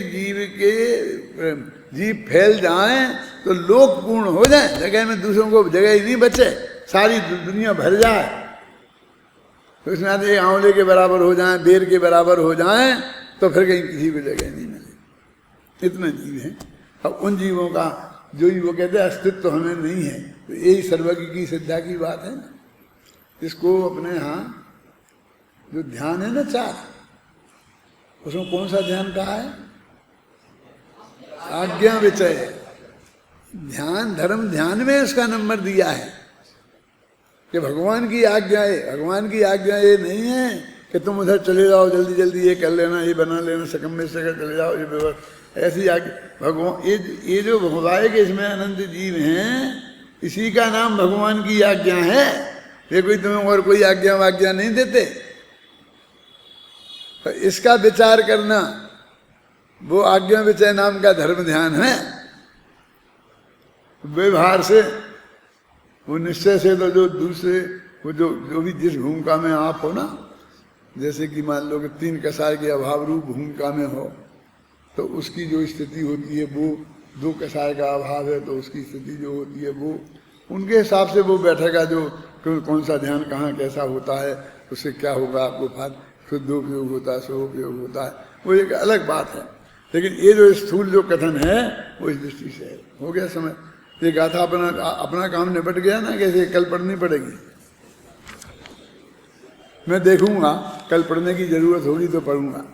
जीव फैल जाएं तो लोक पूर्ण हो जाए, जगह में दूसरों को जगह ही नहीं बचे, सारी दुनिया भर जाए, तो इसमें आते आंवले के बराबर हो जाएं, बेर के बराबर हो जाएं, तो फिर कहीं किसी को जगह नहीं मिले। इतने जीव हैं। अब उन जीवों का जो वो कहते हैं अस्तित्व तो हमें नहीं है, तो यही सर्वज्ञ की श्रद्धा की बात है ना। इसको अपने यहाँ जो ध्यान है ना 4, उसमें कौन सा ध्यान कहा है? आज्ञा विचय ध्यान, धर्म ध्यान में उसका नंबर दिया है कि भगवान की आज्ञा है। भगवान की आज्ञा ये नहीं है कि तुम उधर चले जाओ, जल्दी जल्दी ये कर लेना, ये बना लेना, सकम में से चले जाओ, ये व्यवस्था, ऐसी आज्ञा। भगवान ये जो भगवान के इसमें अनंत जीव हैं, इसी का नाम भगवान की आज्ञा है। ये कोई तुम्हें और कोई आज्ञा वाज्ञा नहीं देते। तो इसका विचार करना वो आज्ञा विचय नाम का धर्म ध्यान है। व्यवहार से वो निश्चय से तो जो दूसरे वो जो भी जिस भूमिका में आप हो ना, जैसे कि मान लो कि 3 कसाय के अभाव रूप भूमिका में हो, तो उसकी जो स्थिति होती है वो 2 कसाय का अभाव है, तो उसकी स्थिति जो होती है वो उनके हिसाब से वो बैठेगा। जो कौन सा ध्यान कहाँ कैसा होता है, उससे क्या होगा, आपको शुद्ध उपयोग होता है, सो उपयोग होता है, वो एक अलग बात है। लेकिन ये जो स्थूल जो कथन है वो इस दृष्टि से है। हो गया समय, ये गाथा अपना काम निपट गया ना। कैसे कल पढ़नी पड़ेगी, मैं देखूंगा, कल पढ़ने की जरूरत होगी तो पढ़ूंगा।